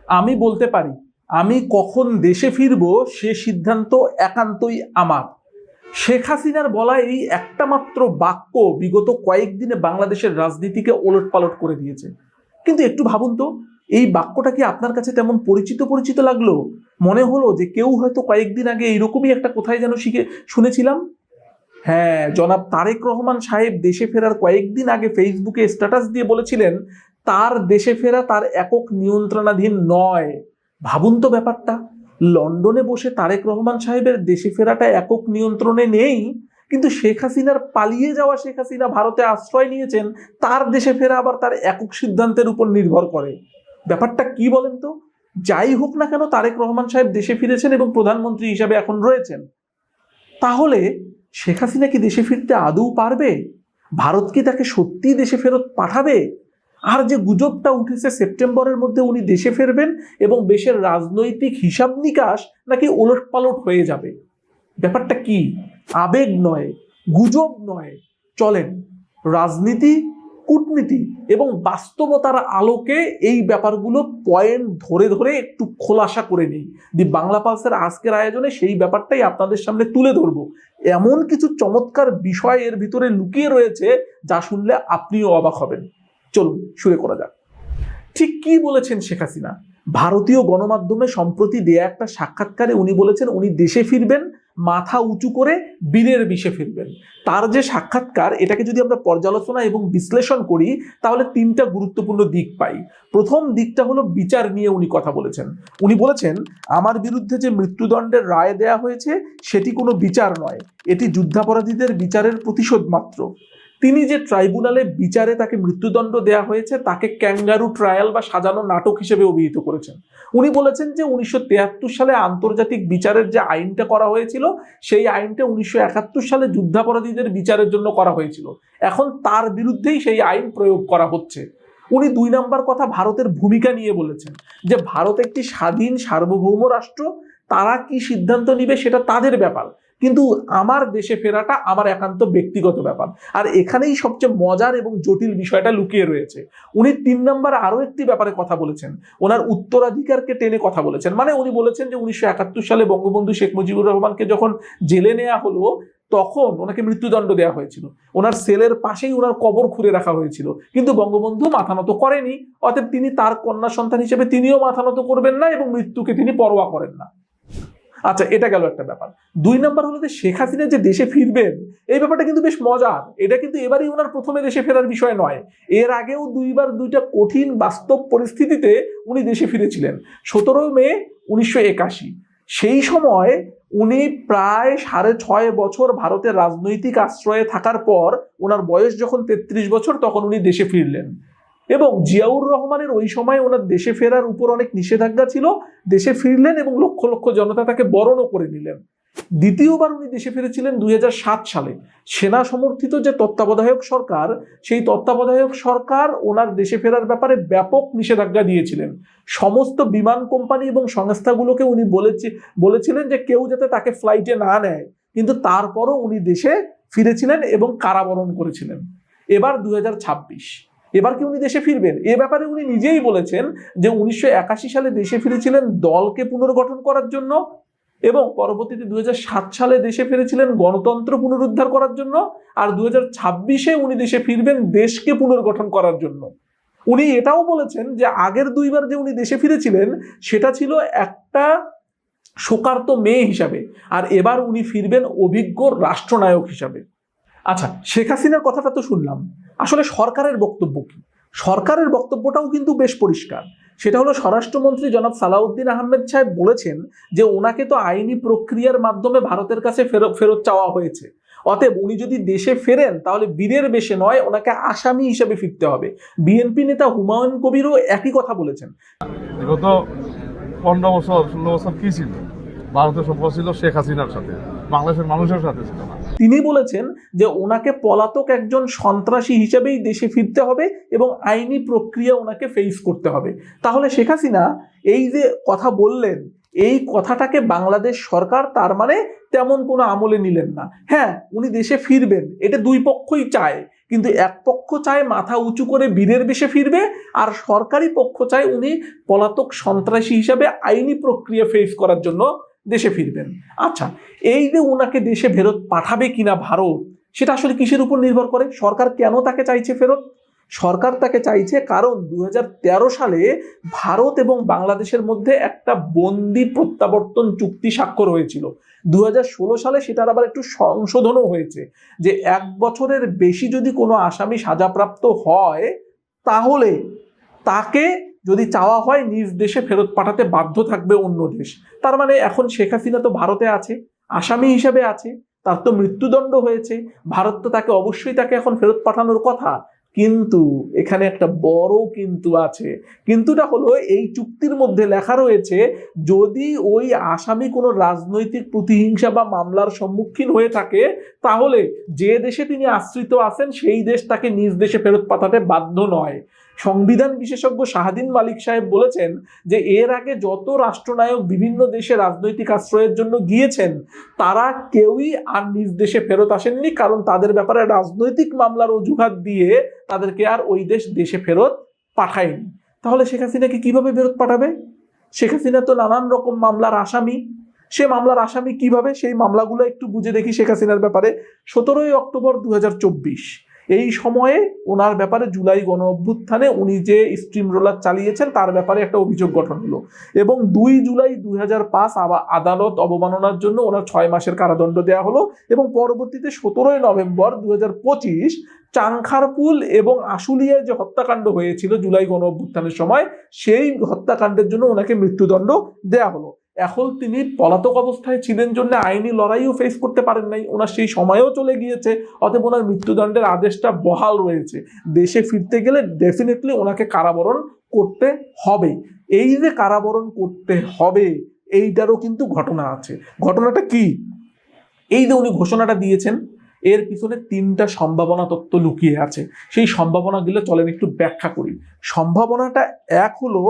আমি বলতে পারি আমি কখন দেশে ফিরবো সে সিদ্ধান্ত একান্তই আমার। শেখ হাসিনার বলা এই একটা মাত্র বাক্য বিগত কয়েকদিনে বাংলাদেশের রাজনীতিকে ওলটপালট করে দিয়েছে। কিন্তু একটু ভাবুন তো, এই বাক্যটা কি আপনার কাছে তেমন পরিচিত পরিচিত লাগলো? মনে হলো যে কেউ হয়তো কয়েকদিন আগে এইরকমই একটা কোথায় যেন শুনেছিলাম। হ্যাঁ, জনাব তারেক রহমান সাহেব দেশে ফেরার কয়েকদিন আগে ফেসবুকে স্ট্যাটাস দিয়ে বলেছিলেন তার দেশে ফেরা তার একক নিয়ন্ত্রণাধীন নয়। ভাবুন তো ব্যাপারটা, লন্ডনে বসে তারেক রহমান সাহেবের দেশে ফেরাটা একক নিয়ন্ত্রণে নেই, কিন্তু শেখ হাসিনার পালিয়ে যাওয়া শেখ হাসিনা ভারতে আশ্রয় নিয়েছেন, তার দেশে ফেরা আবার তার একক সিদ্ধান্তের উপর নির্ভর করে। ব্যাপারটা কি বলেন তো? যাই হোক না কেন তারেক রহমান সাহেব দেশে ফিরেছেন এবং প্রধানমন্ত্রী হিসাবে এখন রয়েছেন। তাহলে শেখ হাসিনা কি দেশে ফিরতে আদৌ পারবে? ভারত কি তাকে সত্যি দেশে ফেরত পাঠাবে? আর যে গুজবটা উঠেছে সেপ্টেম্বরের মধ্যে উনি দেশে ফিরবেন এবং দেশের রাজনৈতিক হিসাব নিকাশ নাকি ওলটপালট হয়ে যাবে, ব্যাপারটা কি? আবেগ নয়, গুজব নয়, চলেন রাজনীতি, কূটনীতি এবং বাস্তবতার আলোকে এই ব্যাপারগুলো পয়েন্ট ধরে ধরে একটু খোলাসা করে নেই। দি বাংলা পালসের আজকের আয়োজনে সেই ব্যাপারটাই আপনাদের সামনে তুলে ধরবো। এমন কিছু চমৎকার বিষয় এর ভিতরে লুকিয়ে রয়েছে যা শুনলে আপনিও অবাক হবেন। চলুন শুরু করা যাক। ঠিক কি বলেছেন শেখ হাসিনা? ভারতীয় গণমাধ্যমে সম্প্রতি দেয়া একটা সাক্ষাৎকারে উনি বলেছেন উনি দেশে ফিরবেন মাথা উঁচু করে, বীরের বেশে ফিরবেন। তার যে সাক্ষাৎকার, এটাকে যদি আমরা পর্যালোচনা এবং বিশ্লেষণ করি তাহলে তিনটা গুরুত্বপূর্ণ দিক পাই। প্রথম দিকটা হলো বিচার নিয়ে উনি কথা বলেছেন। উনি বলেছেন আমার বিরুদ্ধে যে মৃত্যুদণ্ডের রায় দেয়া হয়েছে সেটি কোনো বিচার নয়, এটি যুদ্ধাপরাধীদের বিচারের প্রতিশোধ মাত্র। তিনি যে ট্রাইব্যুনালে বিচারে তাকে মৃত্যুদণ্ড দেয়া হয়েছে তাকে ক্যাঙ্গারু ট্রায়াল বা সাজানো নাটক হিসেবে অভিহিত করেছেন। উনি বলেছেন যে 1973 সালে আন্তর্জাতিক বিচারের যে আইনটা করা হয়েছিল সেই আইনটা 1971 সালে যুদ্ধাপরাধীদের বিচারের জন্য করা হয়েছিল, এখন তার বিরুদ্ধেই সেই আইন প্রয়োগ করা হচ্ছে। উনি 2 নম্বর কথা ভারতের ভূমিকা নিয়ে বলেছেন যে ভারত একটি স্বাধীন সার্বভৌম রাষ্ট্র, তারা কি সিদ্ধান্ত নিবে সেটা তাদের ব্যাপার, কিন্তু আমার দেশে ফেরাটা আমার একান্ত ব্যক্তিগত ব্যাপার। আর এখানেই সবচেয়ে মজার এবং জটিল বিষয়টা লুকিয়ে রয়েছে। উনি 3 নম্বর আরো একটি ব্যাপারে কথা বলেছেন, ওনার উত্তরাধিকারকে টেনে কথা বলেছেন। মানে উনি বলেছেন যে 1971 সালে বঙ্গবন্ধু শেখ মুজিবুর রহমানকে যখন জেলে নেওয়া হলো তখন ওনাকে মৃত্যুদণ্ড দেওয়া হয়েছিল, ওনার সেলের পাশেই ওনার কবর খুঁড়ে রাখা হয়েছিল, কিন্তু বঙ্গবন্ধু মাথা নত করেনি। অতএব তিনি তার কন্যা সন্তান হিসেবে তিনিও মাথা নত করবেন না এবং মৃত্যুকে তিনি পরোয়া করেন না। আচ্ছা, এটা গেল একটা ব্যাপার। 2 নম্বর হলো যে শেখ হাসিনা যে দেশে ফিরবেন এই ব্যাপারটা কিন্তু বেশ মজার। এটা কিন্তু এবারই ওনার প্রথমে দেশে ফেরার বিষয় নয়, এর আগেও 2বার 2টা কঠিন বাস্তব পরিস্থিতিতে উনি দেশে ফিরেছিলেন। 17 মে 1981, সেই সময় উনি প্রায় 6.5 বছর ভারতের রাজনৈতিক আশ্রয়ে থাকার পর ওনার বয়স যখন 33 বছর তখন উনি দেশে ফিরলেন এবং জিয়াউর রহমানের ওই সময় ওনার দেশে ফেরার উপর অনেক নিষেধাজ্ঞা ছিল। দেশে ফিরলেন এবং লক্ষ লক্ষ জনতা তাকে বরণও করে নিলেন। দ্বিতীয়বার উনি দেশে ফিরেছিলেন 2007 সালে। সেনা সমর্থিত যে তত্ত্বাবধায়ক সরকার, সেই তত্ত্বাবধায়ক সরকার ওনার দেশে ফেরার ব্যাপারে ব্যাপক নিষেধাজ্ঞা দিয়েছিলেন। সমস্ত বিমান কোম্পানি এবং সংস্থাগুলোকে উনি বলেছিলেন যে কেউ যাতে তাকে ফ্লাইটে না নেয়, কিন্তু তারপরও উনি দেশে ফিরেছিলেন এবং কারাবরণ করেছিলেন। এবার 2026, এবার কি উনি দেশে ফিরবেন? এ ব্যাপারে উনি নিজেই বলেছেন যে 1981 সালে দেশে ফিরেছিলেন দলকে পুনর্গঠন করার জন্য এবং পরবর্তীতে 2007 সালে দেশে ফিরেছিলেন গণতন্ত্র পুনরুদ্ধার করার জন্য, আর 2026-এ উনি দেশে ফিরবেন দেশকে পুনর্গঠন করার জন্য। উনি এটাও বলেছেন যে আগের 2বার যে উনি দেশে ফিরেছিলেন সেটা ছিল একটা শোকার্ত মেয়ে হিসাবে, আর এবার উনি ফিরবেন অভিজ্ঞ রাষ্ট্রনায়ক হিসাবে। আচ্ছা, শেখ হাসিনার কথাটা তো শুনলাম, আসলে সরকারের বক্তব্য কি? সরকারের বক্তব্যটাও কিন্তু বেশ পরিষ্কার। সেটা হলো স্বরাষ্ট্রমন্ত্রী জনাব সালাউদ্দিন আহমেদ সাহেব বলেছেন যে ওনাকে তো আইনি প্রক্রিয়ার মাধ্যমে ভারতের কাছে ফেরত চাওয়া হয়েছে, অতএব উনি যদি দেশে ফেরেন তাহলে বীরের বেশে নয়, ওনাকে আসামি হিসেবে ফিরতে হবে। বিএনপি নেতা হুমায়ুন কবিরও একই কথা বলেছেন। গত 15 বছর 16 বছর কি ছিল? ভারতের সম্পর্ক ছিল শেখ হাসিনার সাথে, বাংলাদেশের মানুষের সাথে ছিল না। তিনি বলেছেন যে ওনাকে পলাতক একজন সন্ত্রাসী হিসেবেই দেশে ফিরতে হবে এবং আইনি প্রক্রিয়া ওনাকে ফেস করতে হবে। তাহলে শেখ হাসিনা এই যে কথা বললেন, এই কথাটাকে বাংলাদেশ সরকার তার মানে তেমন কোনো আমলে নিলেন না। হ্যাঁ, উনি দেশে ফিরবেন, এটা 2 পক্ষই চায়, কিন্তু এক পক্ষ চায় মাথা উঁচু করে বীরের বেশে ফিরবে, আর সরকারি পক্ষ চায় উনি পলাতক সন্ত্রাসী হিসাবে আইনি প্রক্রিয়া ফেস করার জন্য দেশে ফিরবেন। আচ্ছা, এই যে ওনাকে দেশে ফেরত পাঠাবে কিনা ভারত, সেটা আসলে কিসের উপর নির্ভর করে? সরকার কেন তাকে চাইছে ফেরত? সরকার তাকে চাইছে কারণ 2013 সালে ভারত এবং বাংলাদেশের মধ্যে একটা বন্দি প্রত্যাবর্তন চুক্তি স্বাক্ষর হয়েছিল। 2016 সালে সেটার আবার একটু সংশোধনও হয়েছে, যে 1 বছরের বেশি যদি কোনো আসামি সাজাপ্রাপ্ত হয় তাহলে তাকে যদি চাওয়া হয় নিজ দেশে ফেরত পাঠাতে বাধ্য থাকবে অন্য দেশ। তার মানে এখন শেখ হাসিনা তো ভারতে আছে, আসামি হিসেবে আছে, তার তো মৃত্যুদণ্ড হয়েছে, ভারত তো তাকে অবশ্যই তাকে এখন ফেরত পাঠানোর কথা। কিন্তু এখানে একটা বড় কিন্তু আছে। কিন্তুটা হলো, এই চুক্তির মধ্যে লেখা রয়েছে যদি ওই আসামি কোনো রাজনৈতিক প্রতিহিংসা বা মামলার সম্মুখীন হয়ে থাকে তাহলে যে দেশে তিনি আশ্রিত আছেন সেই দেশ তাকে নিজ দেশে ফেরত পাঠাতে বাধ্য নয়। সংবিধান বিশেষজ্ঞ শাহদিন মালিক সাহেব বলেছেন যে এর আগে যত রাষ্ট্রনায়ক বিভিন্ন দেশে রাজনৈতিক আশ্রয়ের জন্য গিয়েছেন তারা কেউই আর নিজ দেশে ফেরত আসেননি, কারণ তাদের ব্যাপারে রাজনৈতিক মামলার অজুহাত দিয়ে তাদেরকে আর ওই দেশে ফেরত পাঠায়নি। তাহলে শেখ হাসিনাকে কিভাবে ফেরত পাঠাবে? শেখ হাসিনা তো নানান রকম মামলার আসামি। সে মামলার আসামি কিভাবে? সেই মামলাগুলো একটু বুঝে দেখি শেখ হাসিনার ব্যাপারে। 17 অক্টোবর 2024 এই সময়ে ওনার ব্যাপারে জুলাই গণ অভ্যুত্থানে উনি যে স্ট্রিম রোলার চালিয়েছেন তার ব্যাপারে একটা অভিযোগ গঠন হলো, এবং 2 জুলাই 2005 আবার আদালত অবমাননার জন্য ওনার 6 মাসের কারাদণ্ড দেওয়া হলো, এবং পরবর্তীতে 17 নভেম্বর 2025 চাংখারপুল এবং আশুলিয়ায় যে হত্যাকাণ্ড হয়েছিল জুলাই গণ অভ্যুত্থানের সময়, সেই হত্যাকাণ্ডের জন্য ওনাকে মৃত্যুদণ্ড দেওয়া হলো। এখন তিনি পলাতক অবস্থায় ছিলেন জন্য আইনি লড়াইও ফেস করতে পারেন নাই, ওনার সেই সময়ও চলে গিয়েছে, অতএব ওনার মৃত্যুদণ্ডের আদেশটা বহাল রয়েছে। দেশে ফিরতে গেলে ডেফিনেটলি ওনাকে কারাবরণ করতে হবে। এই যে কারাবরণ করতে হবে এইটারও কিন্তু ঘটনা আছে। ঘটনাটা কি? এই যে উনি ঘোষণাটা দিয়েছেন এর পিছনে 3টা সম্ভাবনা তত্ত্ব লুকিয়ে আছে। সেই সম্ভাবনাগুলো চলেন একটু ব্যাখ্যা করি। সম্ভাবনাটা এক হলো,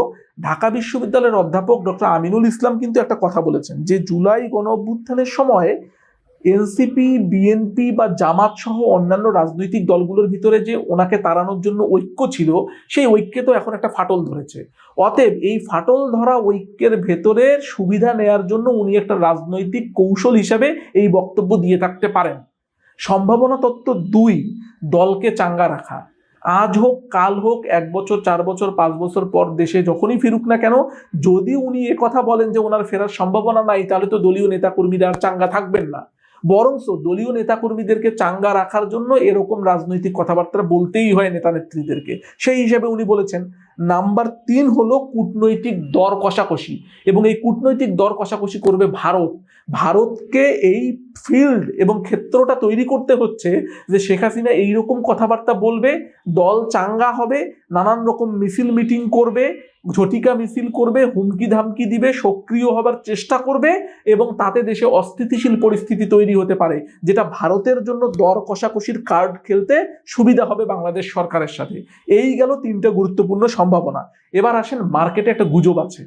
ঢাকা বিশ্ববিদ্যালয়ের অধ্যাপক ডক্টর আমিনুল ইসলাম কিন্তু একটা কথা বলেছেন যে জুলাই গণ অভ্যুত্থানের সময় এনসিপি, বিএনপি বা জামাত সহ অন্যান্য রাজনৈতিক দলগুলোর ভিতরে যে ওনাকে তাড়ানোর জন্য ঐক্য ছিল, সেই ঐক্যে তো এখন একটা ফাটল ধরেছে। অতএব এই ফাটল ধরা ঐক্যের ভেতরে সুবিধা নেয়ার জন্য উনি একটা রাজনৈতিক কৌশল হিসেবে এই বক্তব্য দিয়ে থাকতে পারেন। সম্ভাবনা তত্ত্ব 2, দলকে চাঙ্গা রাখা। আজ হোক কাল হোক, 1 বছর 4 বছর 5 বছর পর দেশে যখনই ফিরুক না কেন, যদি উনি কথা বলেন যে ওনার ফেরার সম্ভাবনা নাই, তাহলে তো দলীয় নেতাকর্মীরা আর চাঙ্গা থাকবেন না। বরঞ্চ দলীয় নেতাকর্মীদেরকে চাঙ্গা রাখার জন্য এরকম রাজনৈতিক কথাবার্তা বলতেই হয় নেতা নেত্রীদেরকে। সেই হিসেবে উনি বলেছেন। নাম্বার 3 হলো কূটনৈতিক দর কষাকষি, এবং এই কূটনৈতিক দর কষাকষি করবে ভারত। ভারতকে এই ফিল্ড এবং ক্ষেত্রটা তৈরি করতে হচ্ছে যে শেখ হাসিনা এইরকম কথাবার্তা বলবে, দল চাঙ্গা হবে, নানান রকম মিছিল মিটিং করবে, ঝটিকা মিছিল করবে, হুমকি ধামকি দিবে, সক্রিয় হবার চেষ্টা করবে, এবং তাতে দেশে অস্থিতিশীল পরিস্থিতি তৈরি হতে পারে, যেটা ভারতের জন্য দর কষাকষির কার্ড খেলতে সুবিধা হবে বাংলাদেশ সরকারের সাথে। এই গেল 3টা গুরুত্বপূর্ণ সম্ভাবনা। এবার আসেন, মার্কেটে একটা গুজব আছে,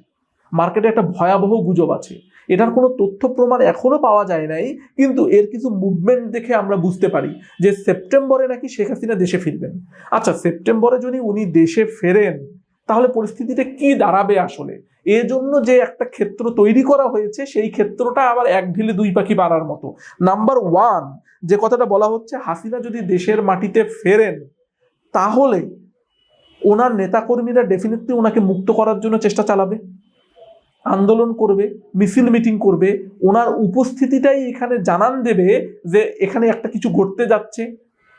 মার্কেটে একটা ভয়াবহ গুজব আছে। এটার কোনো তথ্য প্রমাণ এখনো পাওয়া যায় নাই, কিন্তু এর কিছু মুভমেন্ট দেখে আমরা বুঝতে পারি যে সেপ্টেম্বরে নাকি শেখ হাসিনা দেশে ফিরবেন। আচ্ছা, সেপ্টেম্বরে যদি উনি দেশে ফেরেন তাহলে পরিস্থিতিটা কি দাঁড়াবে আসলে? এর জন্য যে একটা ক্ষেত্র তৈরি করা হয়েছে, সেই ক্ষেত্রটা আবার 1 ঢিলে 2 পাখি মারার মতো। নাম্বার 1, যে কথাটা বলা হচ্ছে, হাসিনা যদি দেশের মাটিতে ফেরেন তাহলে ওনার নেতাকর্মীরা ডেফিনেটলি ওনাকে মুক্ত করার জন্য চেষ্টা চালাবে, আন্দোলন করবে, মিছিল মিটিং করবে, ওনার উপস্থিতিটাই এখানে জানান দেবে যে এখানে একটা কিছু ঘটতে যাচ্ছে।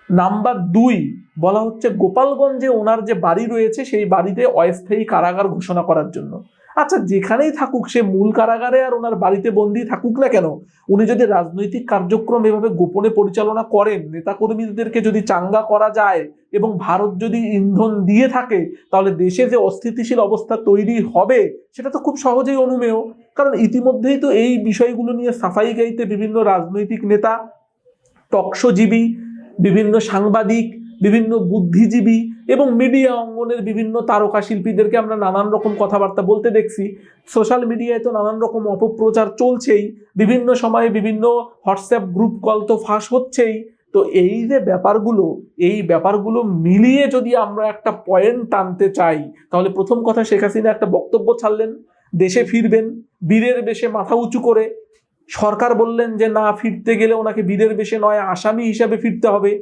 নাম্বার 2, বলা হচ্ছে গোপালগঞ্জে ওনার যে বাড়ি রয়েছে সেই বাড়িতে অস্থায়ী কারাগার ঘোষণা করার জন্য। আচ্ছা, যেখানেই থাকুক, সে মূল কারাগারে আর ওনার বাড়িতে বন্দি থাকুক না কেন, উনি যদি রাজনৈতিক কার্যক্রম এভাবে গোপনে পরিচালনা করেন, নেতাকর্মীদেরকে যদি চাঙ্গা করা যায় এবং ভারত যদি ইন্ধন দিয়ে থাকে, তাহলে দেশে যে অস্থিতিশীল অবস্থা তৈরি হবে সেটা তো খুব সহজেই অনুমেয়। কারণ ইতিমধ্যেই তো এই বিষয়গুলো নিয়ে সাফাই গাইতে বিভিন্ন রাজনৈতিক নেতা, টকশোজীবী, বিভিন্ন সাংবাদিক, বিভিন্ন বুদ্ধিজীবী এবং মিডিয়া অঙ্গনের বিভিন্ন তারকা শিল্পীদেরকে আমরা নানান রকম কথাবার্তা বলতে দেখছি। সোশ্যাল মিডিয়ায় তো নানান রকম অপপ্রচার চলছেই, বিভিন্ন সময়ে বিভিন্ন হোয়াটসঅ্যাপ গ্রুপ কল তো ফাঁস হচ্ছেই। তো এই যে ব্যাপারগুলো, এই ব্যাপারগুলো মিলিয়ে যদি আমরা একটা পয়েন্ট টানতে চাই, তাহলে প্রথম কথা, শেখ হাসিনা একটা বক্তব্য ছাড়লেন, দেশে ফিরবেন বীরের বেশে মাথা উঁচু করে। সরকার বললেন যে না, ফিরতে গেলে ওনাকে বীরের বেশে নয়, আসামি হিসাবে ফিরতে হবে,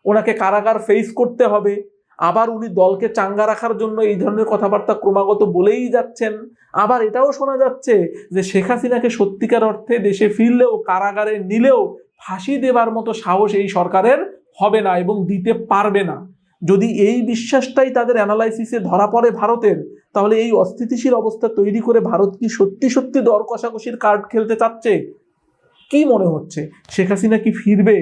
ওনাকে কারাগার ফেস করতে হবে। আবার উনি দলকে চাঙ্গা রাখার জন্য এই ধরনের কথাবার্তা ক্রমাগত বলেই যাচ্ছেন। আবার এটাও শোনা যাচ্ছে যে শেখ হাসিনাকে সত্যিকার অর্থে দেশে ফিরলেও, কারাগারে নিলেও ফাঁসি দেবার মতো সাহস এই সরকারের হবে না এবং দিতে পারবে না। যদি এই বিশ্বাসটাই তাদের অ্যানালাইসিসে ধরা পড়ে ভারতের, তাহলে এই অস্থিতিশীল অবস্থা তৈরি করে ভারত কি সত্যি সত্যি দর কষাকষির কার্ড খেলতে চাচ্ছে? কি মনে হচ্ছে, শেখ হাসিনা কি ফিরবে?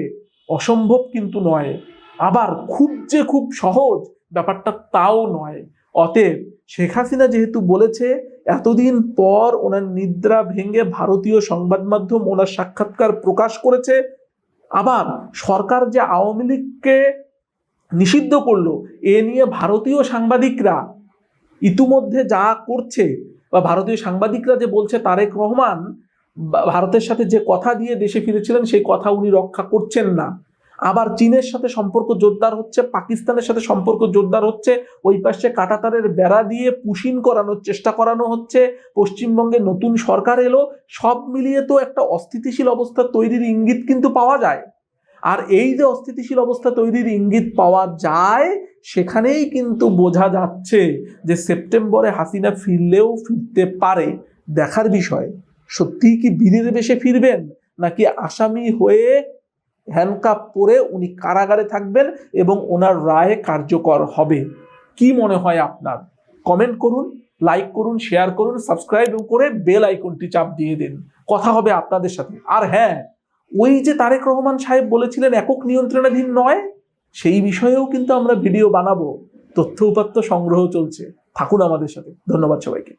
অসম্ভব কিন্তু নয়, আবার খুব যে খুব সহজ ব্যাপারটা তাও নয়। অতএব শেখ হাসিনা যেহেতু বলেছে, এতদিন পর ওনার নিদ্রা ভেঙে ভারতীয় সংবাদ মাধ্যম ওনার সাক্ষাৎকার প্রকাশ করেছে। আবার সরকার যে আওয়ামী লীগকে নিষিদ্ধ করলো, এ নিয়ে ভারতীয় সাংবাদিকরা ইতিমধ্যে যা করছে, বা ভারতীয় সাংবাদিকরা যে বলছে তারেক রহমান ভারতের সাথে যে কথা দিয়ে দেশে ফিরেছিলেন সেই কথা উনি রক্ষা করছেন না। আবার চীনের সাথে সম্পর্ক জোরদার হচ্ছে, পাকিস্তানের সাথে সম্পর্ক জোরদার হচ্ছে, ওই পাশে কাঁটাতারের বেড়া দিয়ে পুশিন করানোর চেষ্টা করানো হচ্ছে, পশ্চিমবঙ্গে নতুন সরকার এলো। সব মিলিয়ে তো একটা অস্থিতিশীল অবস্থা তৈরির ইঙ্গিত কিন্তু পাওয়া যায়। আর এই যে অস্থিতিশীল অবস্থা তৈরির ইঙ্গিত পাওয়া যায়, সেখানেই কিন্তু বোঝা যাচ্ছে যে সেপ্টেম্বরে হাসিনা ফিরলেও ফিরতে পারে। দেখার বিষয়, সত্যিই কি বীরের বেশে ফিরবেন, নাকি আসামি হয়ে হ্যান্ডকাপ পরে উনি কারাগারে থাকবেন এবং ওনার রায় কার্যকর হবে? কি মনে হয় আপনার? কমেন্ট করুন, লাইক করুন, শেয়ার করুন, সাবস্ক্রাইব করে বেল আইকনটি চাপ দিয়ে দিন। কথা হবে আপনাদের সাথে। আর হ্যাঁ, ওই যে তারেক রহমান সাহেব বলেছিলেন একক নিয়ন্ত্রণাধীন নয়, সেই বিষয়েও কিন্তু আমরা ভিডিও বানাবো। তথ্য উপাত্ত সংগ্রহ চলছে, থাকুন আমাদের সাথে। ধন্যবাদ সবাইকে।